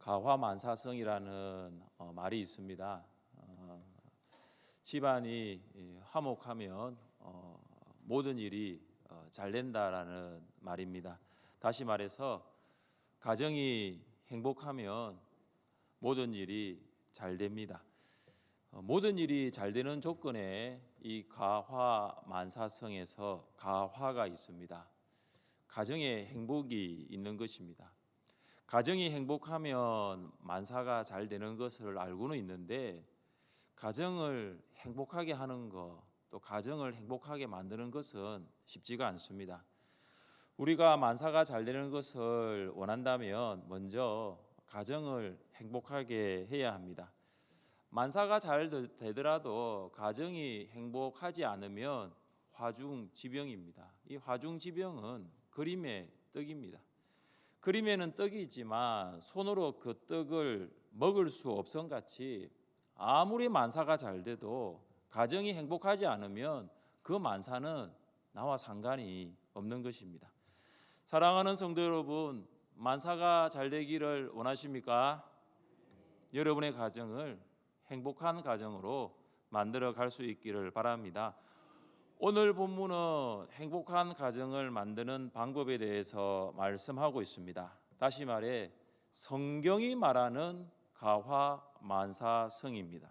가화만사성이라는 말이 있습니다. 집안이 화목하면 모든 일이 잘 된다라는 말입니다. 다시 말해서 가정이 행복하면 모든 일이 잘 됩니다. 모든 일이 잘 되는 조건에 이 가화만사성에서 가화가 있습니다. 가정에 행복이 있는 것입니다. 가정이 행복하면 만사가 잘 되는 것을 알고는 있는데 가정을 행복하게 하는 것, 또 가정을 행복하게 만드는 것은 쉽지가 않습니다. 우리가 만사가 잘 되는 것을 원한다면 먼저 가정을 행복하게 해야 합니다. 만사가 잘 되더라도 가정이 행복하지 않으면 화중지병입니다. 이 화중지병은 그림의 떡입니다. 그림에는 떡이 있지만 손으로 그 떡을 먹을 수 없음 같이 아무리 만사가 잘 돼도 가정이 행복하지 않으면 그 만사는 나와 상관이 없는 것입니다. 사랑하는 성도 여러분, 만사가 잘 되기를 원하십니까? 여러분의 가정을 행복한 가정으로 만들어 갈 수 있기를 바랍니다. 오늘 본문은 행복한 가정을 만드는 방법에 대해서 말씀하고 있습니다. 다시 말해 성경이 말하는 가화만사성입니다.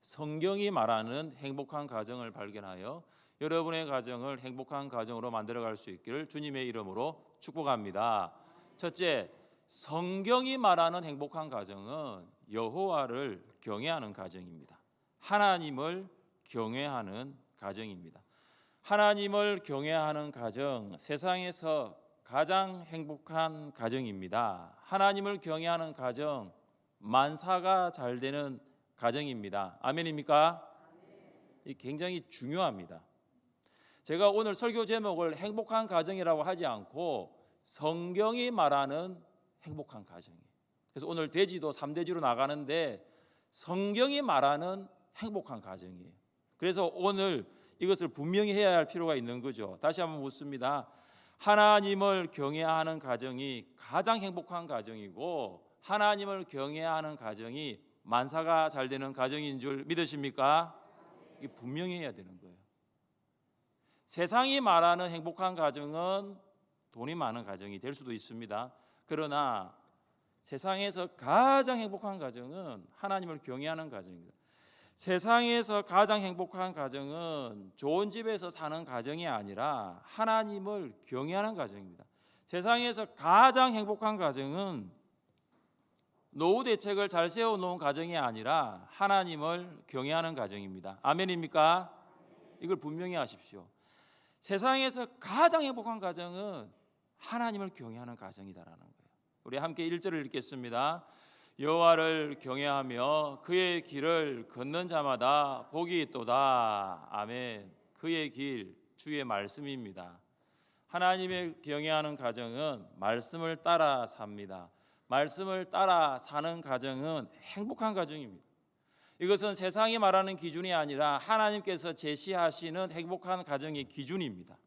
성경이 말하는 행복한 가정을 발견하여 여러분의 가정을 행복한 가정으로 만들어 갈 수 있기를 주님의 이름으로 축복합니다. 첫째, 성경이 말하는 행복한 가정은 여호와를 경외하는 가정입니다. 하나님을 경외하는 가정입니다. 하나님을 경외하는 가정, 세상에서 가장 행복한 가정입니다. 하나님을 경외하는 가정, 만사가 잘 되는 가정입니다. 아멘입니까? 이 굉장히 중요합니다. 제가 오늘 설교 제목을 행복한 가정이라고 하지 않고 성경이 말하는 행복한 가정이에요. 그래서 오늘 대지도 3대지로 나가는데 성경이 말하는 행복한 가정이에요. 그래서 오늘 이것을 분명히 해야 할 필요가 있는 거죠. 다시 한번 묻습니다. 하나님을 경외하는 가정이 가장 행복한 가정이고 하나님을 경외하는 가정이 만사가 잘 되는 가정인 줄 믿으십니까? 이게 분명히 해야 되는 거예요. 세상이 말하는 행복한 가정은 돈이 많은 가정이 될 수도 있습니다. 그러나 세상에서 가장 행복한 가정은 하나님을 경외하는 가정입니다. 세상에서 가장 행복한 가정은 좋은 집에서 사는 가정이 아니라 하나님을 경외하는 가정입니다. 세상에서 가장 행복한 가정은 노후 대책을 잘 세워놓은 가정이 아니라 하나님을 경외하는 가정입니다. 아멘입니까? 이걸 분명히 하십시오. 세상에서 가장 행복한 가정은 하나님을 경외하는 가정이다라는 거예요. 우리 함께 1절을 읽겠습니다. 여호와를 경외하며 그의 길을 걷는 자마다 복이 있도다. 아멘. 그의 길, 주의 말씀입니다. 하나님을 경외하는 가정은 말씀을 따라 삽니다. 말씀을 따라 사는 가정은 행복한 가정입니다. 이것은 세상이 말하는 기준이 아니라 하나님께서 제시하시는 행복한 가정의 기준입니다.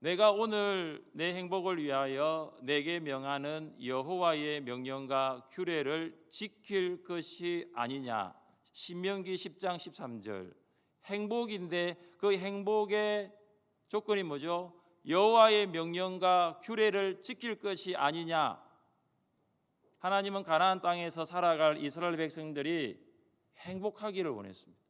내가 오늘 내 행복을 위하여 내게 명하는 여호와의 명령과 규례를 지킬 것이 아니냐. 신명기 10장 13절. 행복인데 그 행복의 조건이 뭐죠? 여호와의 명령과 규례를 지킬 것이 아니냐. 하나님은 가나안 땅에서 살아갈 이스라엘 백성들이 행복하기를 원했습니다.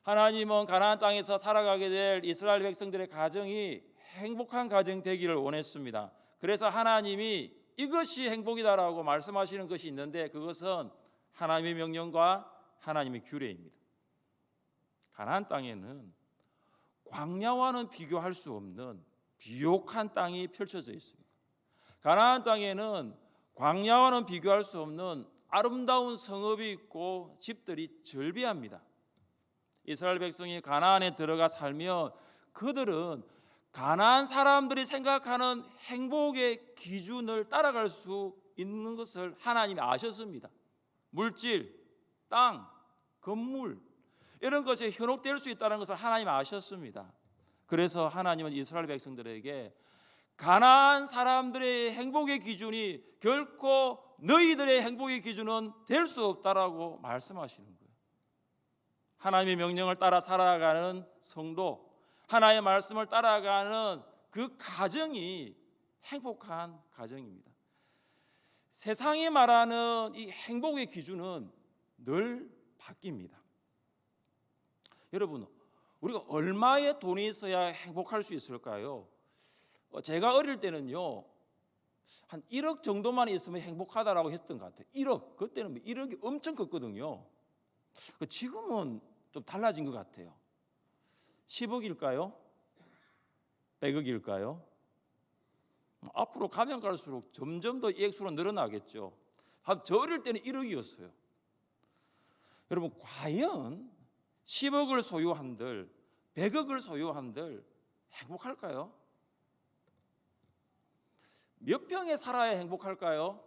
하나님은 가나안 땅에서 살아가게 될 이스라엘 백성들의 가정이 행복한 가정 되기를 원했습니다. 그래서 하나님이 이것이 행복이다라고 말씀하시는 것이 있는데 그것은 하나님의 명령과 하나님의 규례입니다. 가나안 땅에는 광야와는 비교할 수 없는 비옥한 땅이 펼쳐져 있습니다. 가나안 땅에는 광야와는 비교할 수 없는 아름다운 성읍이 있고 집들이 절비합니다. 이스라엘 백성이 가나안에 들어가 살면 그들은 가나안 사람들이 생각하는 행복의 기준을 따라갈 수 있는 것을 하나님이 아셨습니다. 물질, 땅, 건물 이런 것에 현혹될 수 있다는 것을 하나님이 아셨습니다. 그래서 하나님은 이스라엘 백성들에게 가난한 사람들의 행복의 기준이 결코 너희들의 행복의 기준은 될 수 없다라고 말씀하시는 거예요. 하나님의 명령을 따라 살아가는 성도, 하나님의 말씀을 따라가는 그 가정이 행복한 가정입니다. 세상이 말하는 이 행복의 기준은 늘 바뀝니다. 여러분, 우리가 얼마의 돈이 있어야 행복할 수 있을까요? 제가 어릴 때는요, 한 1억 정도만 있으면 행복하다라고 했던 것 같아요. 1억, 그때는 1억이 엄청 컸거든요. 지금은 좀 달라진 것 같아요. 10억일까요? 100억일까요? 앞으로 가면 갈수록 점점 더 이 액수로 늘어나겠죠. 저 어릴 때는 1억이었어요. 여러분, 과연 10억을 소유한들, 100억을 소유한들 행복할까요? 몇 평에 살아야 행복할까요?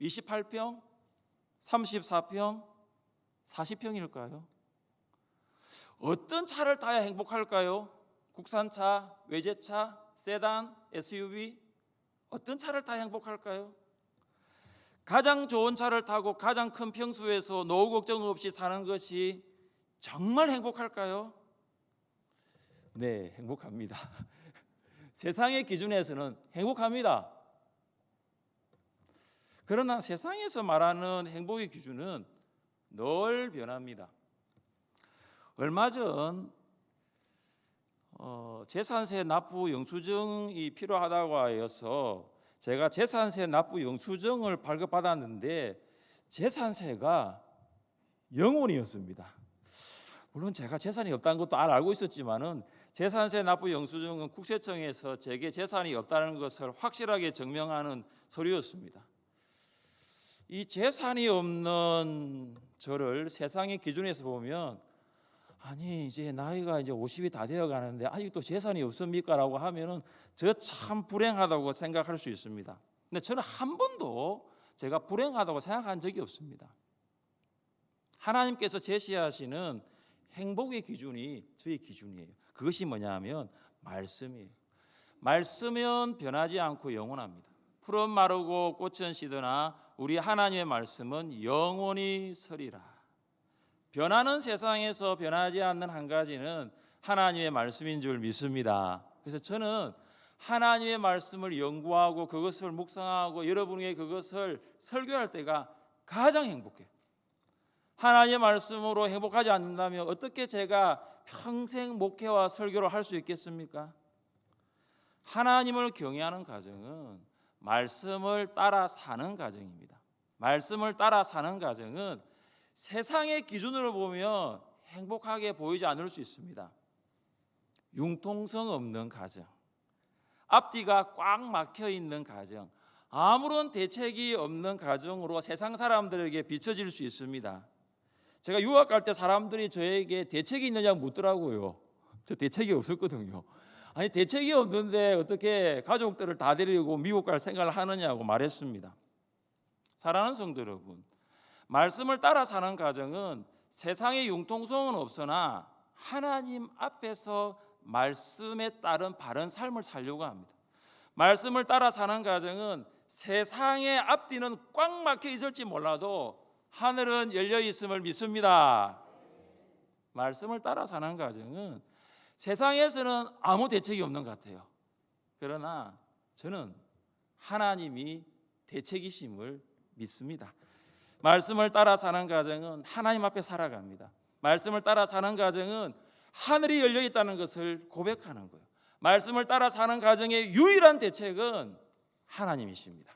28평? 34평? 40평일까요? 어떤 차를 타야 행복할까요? 국산차, 외제차, 세단, SUV? 어떤 차를 타야 행복할까요? 가장 좋은 차를 타고 가장 큰 평수에서 노후 걱정 없이 사는 것이 정말 행복할까요? 네, 행복합니다. 세상의 기준에서는 행복합니다. 그러나 세상에서 말하는 행복의 기준은 늘 변합니다. 얼마 전 재산세 납부 영수증이 필요하다고 하여서 제가 재산세 납부 영수증을 발급받았는데 재산세가 0원이었습니다. 물론 제가 재산이 없다는 것도 알고 있었지만은 재산세 납부 영수증은 국세청에서 제게 재산이 없다는 것을 확실하게 증명하는 서류였습니다. 이 재산이 없는 저를 세상의 기준에서 보면, 아니 이제 나이가 이제 50이 다 되어 가는데 아직도 재산이 없습니까? 라고 하면은 저 참 불행하다고 생각할 수 있습니다. 근데 저는 한 번도 제가 불행하다고 생각한 적이 없습니다. 하나님께서 제시하시는 행복의 기준이 저의 기준이에요. 그것이 뭐냐면 말씀이에요. 말씀은 변하지 않고 영원합니다. 푸른 마르고 꽃은 시드나 우리 하나님의 말씀은 영원히 서리라. 변하는 세상에서 변하지 않는 한 가지는 하나님의 말씀인 줄 믿습니다. 그래서 저는 하나님의 말씀을 연구하고 그것을 묵상하고 여러분에게 그것을 설교할 때가 가장 행복해요. 하나님의 말씀으로 행복하지 않는다면 어떻게 제가 평생 목회와 설교를 할 수 있겠습니까? 하나님을 경외하는 가정은 말씀을 따라 사는 가정입니다. 말씀을 따라 사는 가정은 세상의 기준으로 보면 행복하게 보이지 않을 수 있습니다. 융통성 없는 가정, 앞뒤가 꽉 막혀 있는 가정, 아무런 대책이 없는 가정으로 세상 사람들에게 비춰질 수 있습니다. 제가 유학 갈 때 사람들이 저에게 대책이 있느냐고 묻더라고요. 저 대책이 없었거든요. 아니 대책이 없는데 어떻게 가족들을 다 데리고 미국 갈 생각을 하느냐고 말했습니다. 사랑하는 성도 여러분, 말씀을 따라 사는 가정은 세상의 융통성은 없으나 하나님 앞에서 말씀에 따른 바른 삶을 살려고 합니다. 말씀을 따라 사는 가정은 세상의 앞뒤는 꽉 막혀 있을지 몰라도 하늘은 열려 있음을 믿습니다. 말씀을 따라 사는 가정은 세상에서는 아무 대책이 없는 것 같아요. 그러나 저는 하나님이 대책이심을 믿습니다. 말씀을 따라 사는 가정은 하나님 앞에 살아갑니다. 말씀을 따라 사는 가정은 하늘이 열려 있다는 것을 고백하는 거예요. 말씀을 따라 사는 가정의 유일한 대책은 하나님이십니다.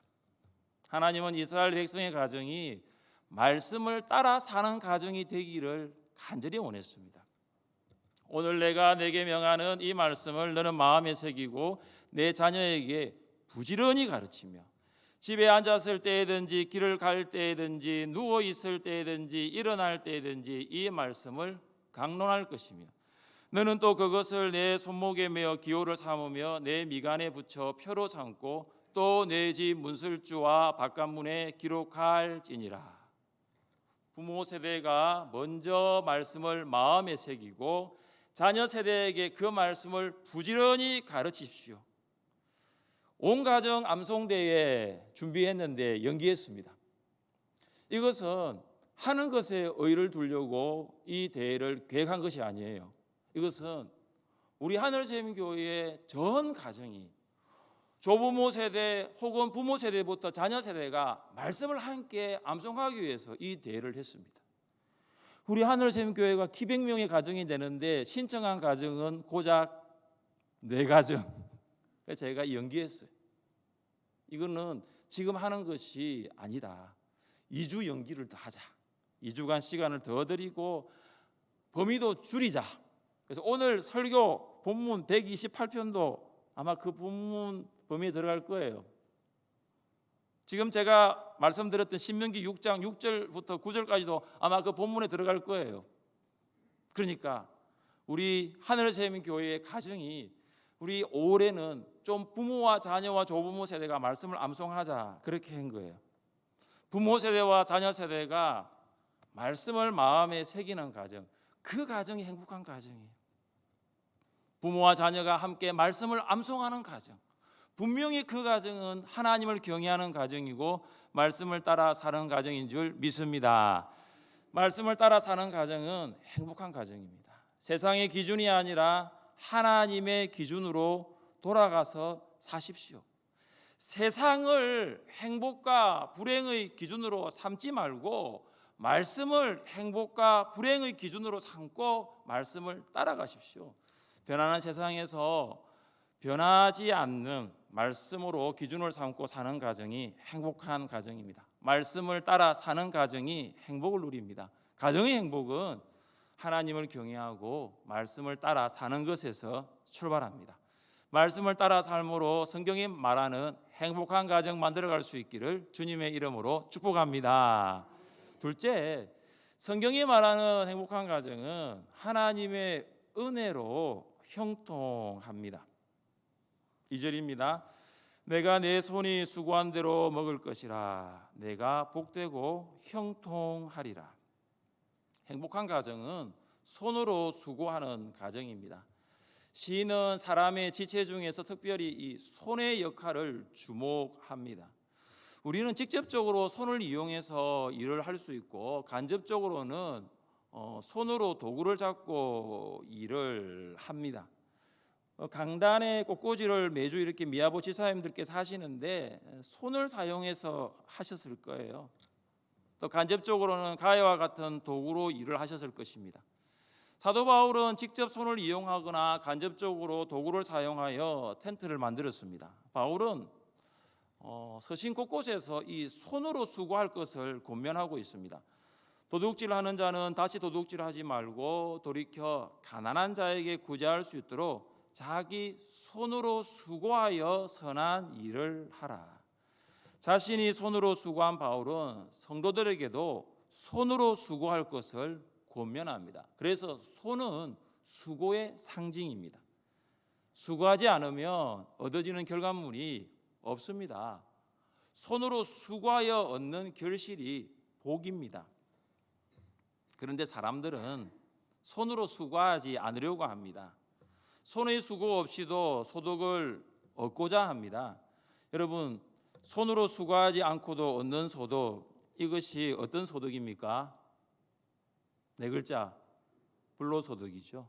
하나님은 이스라엘 백성의 가정이 말씀을 따라 사는 가정이 되기를 간절히 원했습니다. 오늘 내가 내게 명하는 이 말씀을 너는 마음에 새기고 내 자녀에게 부지런히 가르치며 집에 앉았을 때든지 길을 갈 때든지 누워 있을 때든지 일어날 때든지 이 말씀을 강론할 것이며 너는 또 그것을 내 손목에 메어 기호를 삼으며 내 미간에 붙여 표로 삼고 또 내 집 문설주와 바깥문에 기록할지니라. 부모 세대가 먼저 말씀을 마음에 새기고 자녀 세대에게 그 말씀을 부지런히 가르치십시오. 온 가정 암송대회 준비했는데 연기했습니다. 이것은 하는 것에 의의를 두려고 이 대회를 계획한 것이 아니에요. 이것은 우리 하늘샘교회의 전 가정이 조부모 세대 혹은 부모 세대부터 자녀 세대가 말씀을 함께 암송하기 위해서 이 대회를 했습니다. 우리 하늘샘교회가 기백 명의 가정이 되는데 신청한 가정은 고작 4가정. 그래서 제가 연기했어요. 이거는 지금 하는 것이 아니다. 2주 연기를 더 하자. 2주간 시간을 더 드리고 범위도 줄이자. 그래서 오늘 설교 본문 128편도 아마 그 본문 범위에 들어갈 거예요. 지금 제가 말씀드렸던 신명기 6장 6절부터 9절까지도 아마 그 본문에 들어갈 거예요. 그러니까 우리 하늘샘교회의 가정이 우리 올해는 좀 부모와 자녀와 조부모 세대가 말씀을 암송하자 그렇게 한 거예요. 부모 세대와 자녀 세대가 말씀을 마음에 새기는 가정, 그 가정이 행복한 가정이에요. 부모와 자녀가 함께 말씀을 암송하는 가정, 분명히 그 가정은 하나님을 경외하는 가정이고 말씀을 따라 사는 가정인 줄 믿습니다. 말씀을 따라 사는 가정은 행복한 가정입니다. 세상의 기준이 아니라 하나님의 기준으로 돌아가서 사십시오. 세상을 행복과 불행의 기준으로 삼지 말고 말씀을 행복과 불행의 기준으로 삼고 말씀을 따라가십시오. 변하는 세상에서 변하지 않는 말씀으로 기준을 삼고 사는 가정이 행복한 가정입니다. 말씀을 따라 사는 가정이 행복을 누립니다. 가정의 행복은 하나님을 경외하고 말씀을 따라 사는 것에서 출발합니다. 말씀을 따라 삶으로 성경이 말하는 행복한 가정 만들어갈 수 있기를 주님의 이름으로 축복합니다. 둘째, 성경이 말하는 행복한 가정은 하나님의 은혜로 형통합니다. 2절입니다. 내가 내 손이 수고한 대로 먹을 것이라. 내가 복되고 형통하리라. 행복한 가정은 손으로 수고하는 가정입니다. 시인은 사람의 지체 중에서 특별히 이 손의 역할을 주목합니다. 우리는 직접적으로 손을 이용해서 일을 할 수 있고 간접적으로는 손으로 도구를 잡고 일을 합니다. 강단의 꽃꽂이를 매주 이렇게 미아보 지사님들께서 하시는데 손을 사용해서 하셨을 거예요. 또 간접적으로는 가해와 같은 도구로 일을 하셨을 것입니다. 사도 바울은 직접 손을 이용하거나 간접적으로 도구를 사용하여 텐트를 만들었습니다. 바울은 서신 곳곳에서 이 손으로 수고할 것을 권면하고 있습니다. 도둑질하는 자는 다시 도둑질하지 말고 돌이켜 가난한 자에게 구제할 수 있도록 자기 손으로 수고하여 선한 일을 하라. 자신이 손으로 수고한 바울은 성도들에게도 손으로 수고할 것을 권면합니다. 그래서 손은 수고의 상징입니다. 수고하지 않으면 얻어지는 결과물이 없습니다. 손으로 수고하여 얻는 결실이 복입니다. 그런데 사람들은 손으로 수고하지 않으려고 합니다. 손의 수고 없이도 소득을 얻고자 합니다. 여러분, 손으로 수고하지 않고도 얻는 소득, 이것이 어떤 소득입니까? 4글자, 불로소득이죠.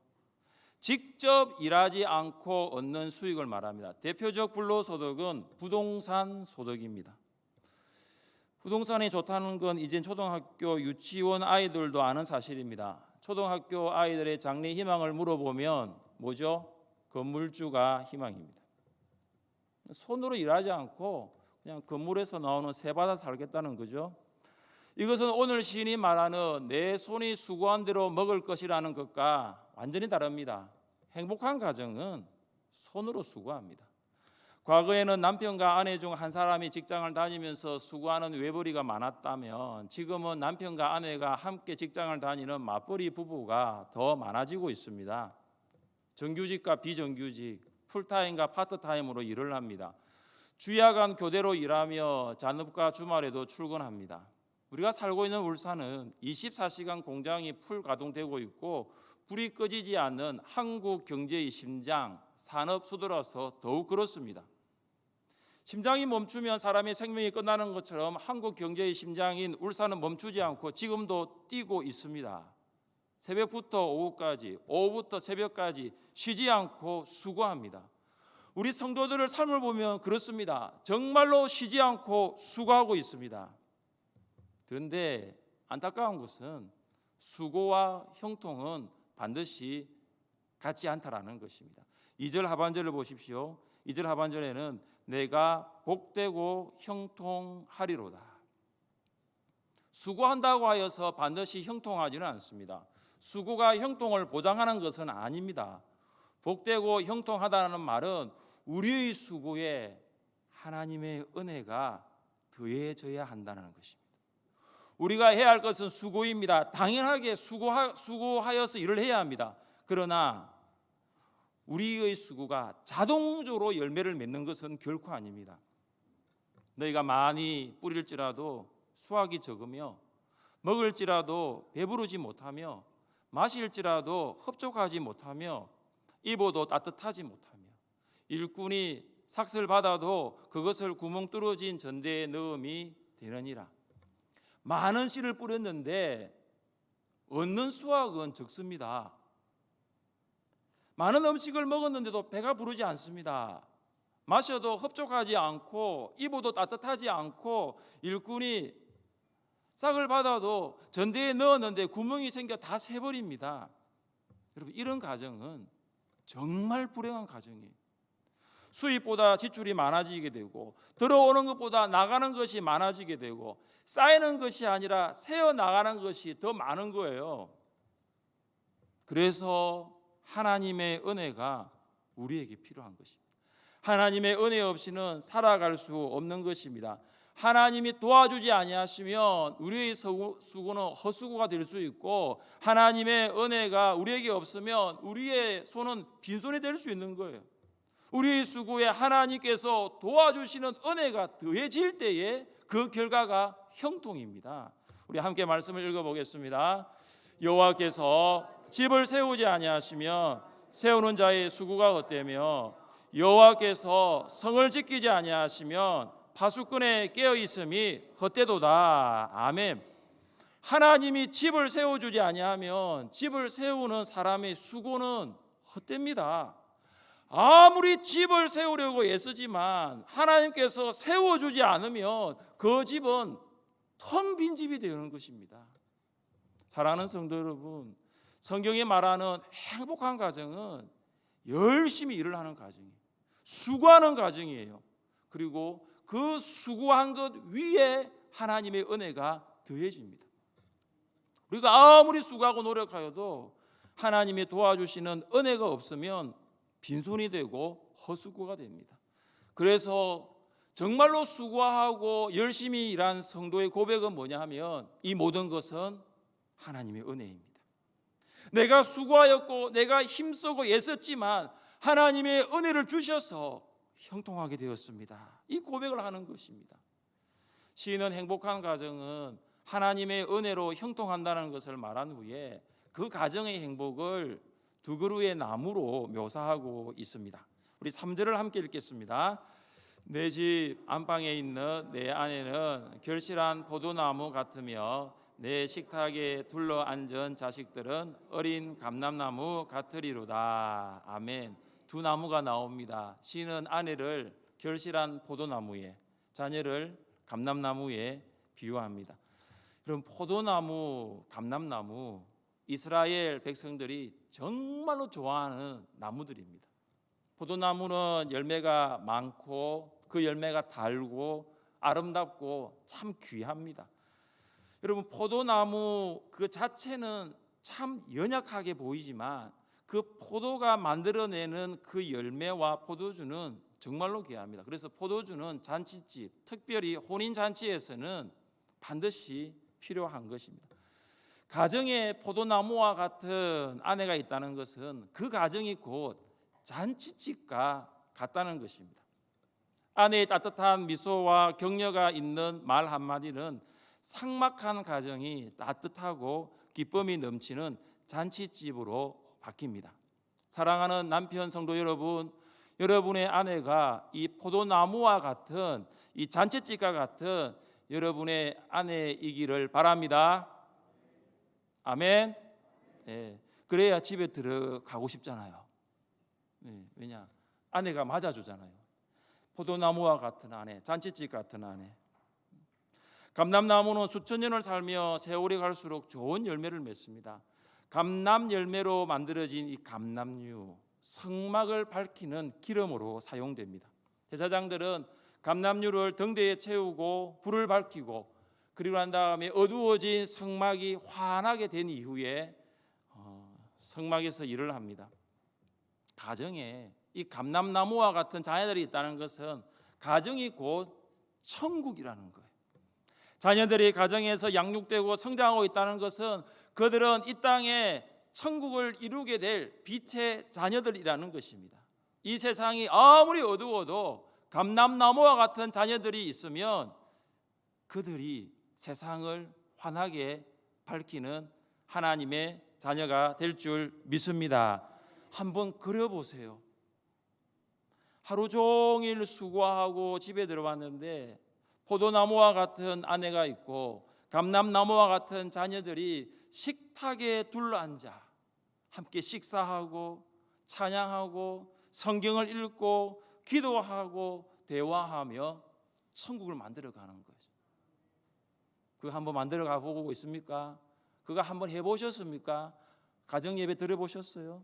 직접 일하지 않고 얻는 수익을 말합니다. 대표적 불로소득은 부동산 소득입니다. 부동산이 좋다는 건 이젠 초등학교 유치원 아이들도 아는 사실입니다. 초등학교 아이들의 장래 희망을 물어보면 뭐죠? 건물주가 희망입니다. 손으로 일하지 않고 그냥 건물에서 나오는 새 받아 살겠다는 거죠. 이것은 오늘 시인이 말하는 내 손이 수고한 대로 먹을 것이라는 것과 완전히 다릅니다. 행복한 가정은 손으로 수고합니다. 과거에는 남편과 아내 중 한 사람이 직장을 다니면서 수고하는 외벌이가 많았다면 지금은 남편과 아내가 함께 직장을 다니는 맞벌이 부부가 더 많아지고 있습니다. 정규직과 비정규직, 풀타임과 파트타임으로 일을 합니다. 주야간 교대로 일하며 잔업과 주말에도 출근합니다. 우리가 살고 있는 울산은 24시간 공장이 풀 가동되고 있고 불이 꺼지지 않는 한국 경제의 심장, 산업 수도라서 더욱 그렇습니다. 심장이 멈추면 사람의 생명이 끝나는 것처럼 한국 경제의 심장인 울산은 멈추지 않고 지금도 뛰고 있습니다. 새벽부터 오후까지, 오후부터 새벽까지 쉬지 않고 수고합니다. 우리 성도들의 삶을 보면 그렇습니다. 정말로 쉬지 않고 수고하고 있습니다. 그런데 안타까운 것은 수고와 형통은 반드시 같지 않다라는 것입니다. 2절 하반절을 보십시오. 2절 하반절에는 내가 복되고 형통하리로다. 수고한다고 하여서 반드시 형통하지는 않습니다. 수고가 형통을 보장하는 것은 아닙니다. 복되고 형통하다는 말은 우리의 수고에 하나님의 은혜가 더해져야 한다는 것입니다. 우리가 해야 할 것은 수고입니다. 당연하게 수고하여서 일을 해야 합니다. 그러나 우리의 수고가 자동적으로 열매를 맺는 것은 결코 아닙니다. 너희가 많이 뿌릴지라도 수확이 적으며 먹을지라도 배부르지 못하며 마실지라도 흡족하지 못하며 입어도 따뜻하지 못하며 일꾼이 삭슬 받아도 그것을 구멍 뚫어진 전대에 넣음이 되느니라. 많은 씨를 뿌렸는데 얻는 수확은 적습니다. 많은 음식을 먹었는데도 배가 부르지 않습니다. 마셔도 흡족하지 않고 입어도 따뜻하지 않고 일꾼이 싹을 받아도 전대에 넣었는데 구멍이 생겨 다 새버립니다. 여러분, 이런 가정은 정말 불행한 가정이에요. 수입보다 지출이 많아지게 되고 들어오는 것보다 나가는 것이 많아지게 되고 쌓이는 것이 아니라 새어나가는 것이 더 많은 거예요. 그래서 하나님의 은혜가 우리에게 필요한 것입니다. 하나님의 은혜 없이는 살아갈 수 없는 것입니다. 하나님이 도와주지 아니하시면 우리의 수고는 헛수고가 될 수 있고 하나님의 은혜가 우리에게 없으면 우리의 손은 빈손이 될 수 있는 거예요. 우리의 수고에 하나님께서 도와주시는 은혜가 더해질 때에 그 결과가 형통입니다. 우리 함께 말씀을 읽어보겠습니다. 여호와께서 집을 세우지 아니하시면 세우는 자의 수고가 헛되며 여호와께서 성을 지키지 아니하시면 파수꾼의 깨어 있음이 헛되도다. 아멘. 하나님이 집을 세워주지 아니하면 집을 세우는 사람의 수고는 헛됩니다. 아무리 집을 세우려고 애쓰지만 하나님께서 세워주지 않으면 그 집은 텅 빈 집이 되는 것입니다. 사랑하는 성도 여러분, 성경이 말하는 행복한 가정은 열심히 일을 하는 가정이에요. 수고하는 가정이에요. 그리고 그 수고한 것 위에 하나님의 은혜가 더해집니다. 우리가 아무리 수고하고 노력하여도 하나님이 도와주시는 은혜가 없으면 빈손이 되고 헛수고가 됩니다. 그래서 정말로 수고하고 열심히 일한 성도의 고백은 뭐냐 하면 이 모든 것은 하나님의 은혜입니다. 내가 수고하였고 내가 힘쓰고 애썼지만 하나님의 은혜를 주셔서 형통하게 되었습니다. 이 고백을 하는 것입니다. 시인은 행복한 가정은 하나님의 은혜로 형통한다는 것을 말한 후에 그 가정의 행복을 두 그루의 나무로 묘사하고 있습니다. 우리 3절을 함께 읽겠습니다. 내 집 안방에 있는 내 아내는 결실한 포도나무 같으며 내 식탁에 둘러 앉은 자식들은 어린 감람나무 같으리로다. 아멘. 두 나무가 나옵니다. 시인은 아내를 결실한 포도나무에, 자녀를 감람나무에 비유합니다. 그럼 포도나무, 감람나무, 이스라엘 백성들이 정말로 좋아하는 나무들입니다. 포도나무는 열매가 많고 그 열매가 달고 아름답고 참 귀합니다. 여러분, 포도나무 그 자체는 참 연약하게 보이지만 그 포도가 만들어내는 그 열매와 포도주는 정말로 귀합니다. 그래서 포도주는 잔치집, 특별히 혼인잔치에서는 반드시 필요한 것입니다. 가정에 포도나무와 같은 아내가 있다는 것은 그 가정이 곧 잔치집과 같다는 것입니다. 아내의 따뜻한 미소와 격려가 있는 말 한마디는 삭막한 가정이 따뜻하고 기쁨이 넘치는 잔치집으로 바뀝니다. 사랑하는 남편 성도 여러분, 여러분의 아내가 이 포도나무와 같은 이 잔치집과 같은 여러분의 아내이기를 바랍니다. 아멘. 예, 그래야 집에 들어가고 싶잖아요. 왜냐? 아내가 맞아주잖아요. 포도나무와 같은 아내, 잔치집 같은 아내. 감람나무는 수천 년을 살며 세월이 갈수록 좋은 열매를 맺습니다. 감람 열매로 만들어진 이 감람류, 성막을 밝히는 기름으로 사용됩니다. 제사장들은 감람류를 등대에 채우고 불을 밝히고 그리고 난 다음에 어두워진 성막이 환하게 된 이후에 성막에서 일을 합니다. 가정에 이 감람나무와 같은 자녀들이 있다는 것은 가정이 곧 천국이라는 거예요. 자녀들이 가정에서 양육되고 성장하고 있다는 것은 그들은 이 땅에 천국을 이루게 될 빛의 자녀들이라는 것입니다. 이 세상이 아무리 어두워도 감람나무와 같은 자녀들이 있으면 그들이 세상을 환하게 밝히는 하나님의 자녀가 될 줄 믿습니다. 한번 그려보세요. 하루 종일 수고하고 집에 들어왔는데 포도나무와 같은 아내가 있고 감람나무와 같은 자녀들이 식탁에 둘러앉아 함께 식사하고 찬양하고 성경을 읽고 기도하고 대화하며 천국을 만들어가는 거죠. 그거 한번 만들어가 보고 있습니까? 그거 한번 해보셨습니까? 가정예배 들어보셨어요?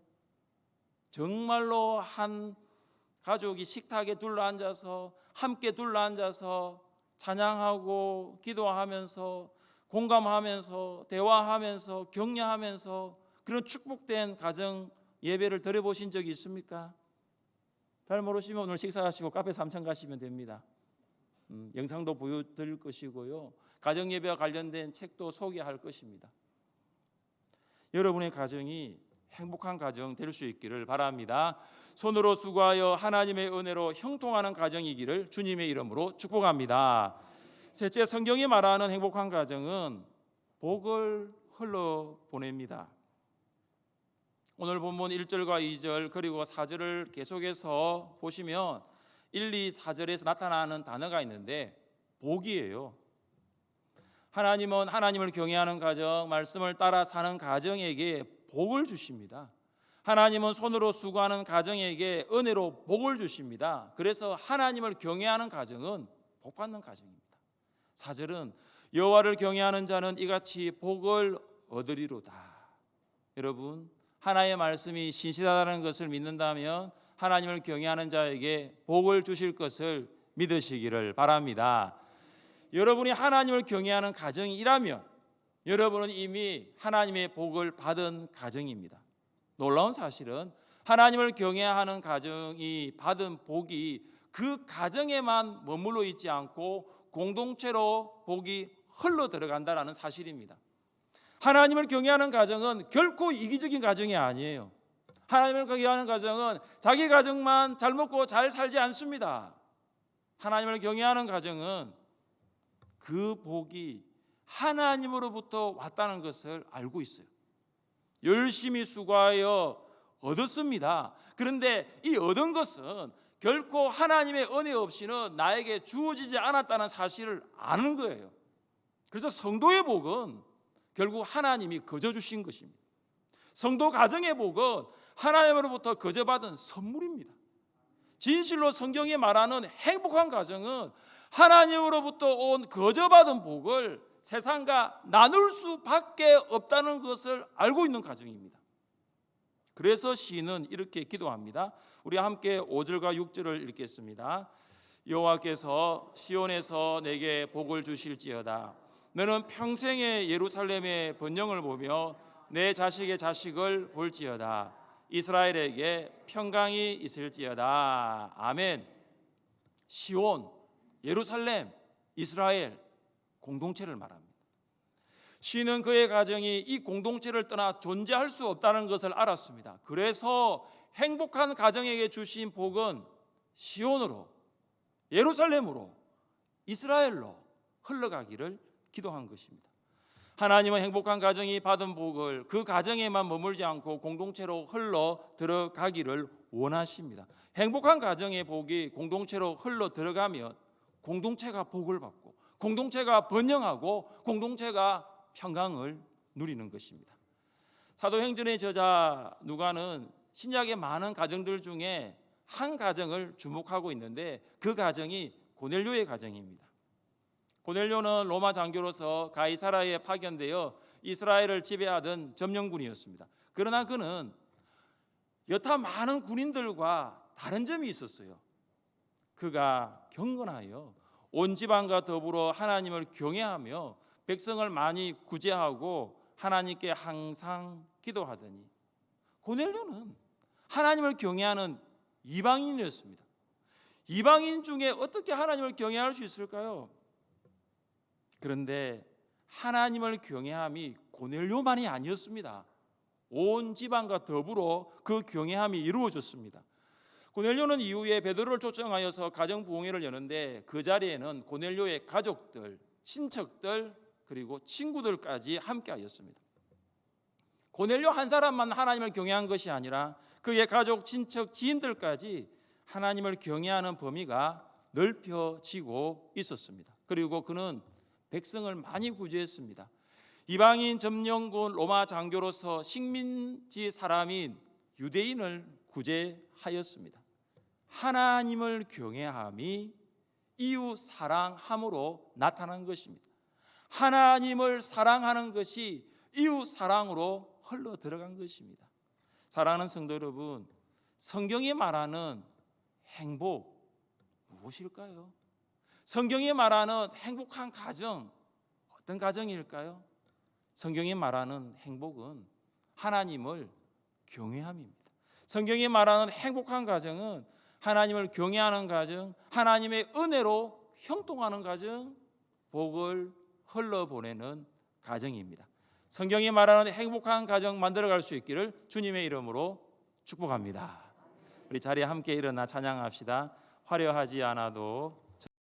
정말로 한 가족이 식탁에 둘러앉아서 함께 둘러앉아서 찬양하고 기도하면서 공감하면서 대화하면서 격려하면서 그런 축복된 가정 예배를 드려보신 적이 있습니까? 잘 모르시면 오늘 식사하시고 카페 3층 가시면 됩니다. 영상도 보여드릴 것이고요. 가정 예배와 관련된 책도 소개할 것입니다. 여러분의 가정이 행복한 가정 될 수 있기를 바랍니다. 손으로 수고하여 하나님의 은혜로 형통하는 가정이기를 주님의 이름으로 축복합니다. 셋째, 성경이 말하는 행복한 가정은 복을 흘러보냅니다. 오늘 본문 1절과 2절 그리고 4절을 계속해서 보시면 1, 2, 4절에서 나타나는 단어가 있는데 복이에요. 하나님은 하나님을 경외하는 가정, 말씀을 따라 사는 가정에게 복을 주십니다. 하나님은 손으로 수고하는 가정에게 은혜로 복을 주십니다. 그래서 하나님을 경외하는 가정은 복받는 가정입니다. 4절은 여호와를 경외하는 자는 이같이 복을 얻으리로다. 여러분, 하나님의 말씀이 신실하다는 것을 믿는다면 하나님을 경외하는 자에게 복을 주실 것을 믿으시기를 바랍니다. 여러분이 하나님을 경외하는 가정이라면 여러분은 이미 하나님의 복을 받은 가정입니다. 놀라운 사실은 하나님을 경외하는 가정이 받은 복이 그 가정에만 머물러 있지 않고 공동체로 복이 흘러 들어간다는 사실입니다. 하나님을 경외하는 가정은 결코 이기적인 가정이 아니에요. 하나님을 경외하는 가정은 자기 가정만 잘 먹고 잘 살지 않습니다. 하나님을 경외하는 가정은 그 복이 하나님으로부터 왔다는 것을 알고 있어요. 열심히 수고하여 얻었습니다. 그런데 이 얻은 것은 결코 하나님의 은혜 없이는 나에게 주어지지 않았다는 사실을 아는 거예요. 그래서 성도의 복은 결국 하나님이 거저 주신 것입니다. 성도 가정의 복은 하나님으로부터 거저 받은 선물입니다. 진실로 성경이 말하는 행복한 가정은 하나님으로부터 온 거저 받은 복을 세상과 나눌 수밖에 없다는 것을 알고 있는 가정입니다. 그래서 시인은 이렇게 기도합니다. 우리 함께 5절과 6절을 읽겠습니다. 여호와께서 시온에서 내게 복을 주실지어다. 너는 평생의 예루살렘의 번영을 보며 내 자식의 자식을 볼지어다. 이스라엘에게 평강이 있을지어다. 아멘. 시온, 예루살렘, 이스라엘 공동체를 말합니다. 시인은 그의 가정이 이 공동체를 떠나 존재할 수 없다는 것을 알았습니다. 그래서 행복한 가정에게 주신 복은 시온으로, 예루살렘으로, 이스라엘로 흘러가기를 기도한 것입니다. 하나님은 행복한 가정이 받은 복을 그 가정에만 머물지 않고 공동체로 흘러 들어가기를 원하십니다. 행복한 가정의 복이 공동체로 흘러 들어가면 공동체가 복을 받고 공동체가 번영하고 공동체가 평강을 누리는 것입니다. 사도행전의 저자 누가는 신약의 많은 가정들 중에 한 가정을 주목하고 있는데 그 가정이 고넬료의 가정입니다. 고넬료는 로마 장교로서 가이사라에 파견되어 이스라엘을 지배하던 점령군이었습니다. 그러나 그는 여타 많은 군인들과 다른 점이 있었어요. 그가 경건하여 온 집안과 더불어 하나님을 경외하며 백성을 많이 구제하고 하나님께 항상 기도하더니, 고넬료는 하나님을 경외하는 이방인이었습니다. 이방인 중에 어떻게 하나님을 경외할 수 있을까요? 그런데 하나님을 경외함이 고넬료만이 아니었습니다. 온 집안과 더불어 그 경외함이 이루어졌습니다. 고넬료는 이후에 베드로를 초청하여서 가정 부흥회를 여는데 그 자리에는 고넬료의 가족들, 친척들 그리고 친구들까지 함께하였습니다. 고넬료 한 사람만 하나님을 경외한 것이 아니라 그의 가족, 친척, 지인들까지 하나님을 경외하는 범위가 넓혀지고 있었습니다. 그리고 그는 백성을 많이 구제했습니다. 이방인 점령군 로마 장교로서 식민지 사람인 유대인을 구제하였습니다. 하나님을 경외함이 이웃 사랑함으로 나타난 것입니다. 하나님을 사랑하는 것이 이웃 사랑으로 흘러 들어간 것입니다. 사랑하는 성도 여러분, 성경이 말하는 행복 무엇일까요? 성경이 말하는 행복한 가정 어떤 가정일까요? 성경이 말하는 행복은 하나님을 경외함입니다. 성경이 말하는 행복한 가정은 하나님을 경외하는 가정, 하나님의 은혜로 형통하는 가정, 복을 흘러보내는 가정입니다. 성경이 말하는 행복한 가정 만들어갈 수 있기를 주님의 이름으로 축복합니다. 우리 자리에 함께 일어나 찬양합시다. 화려하지 않아도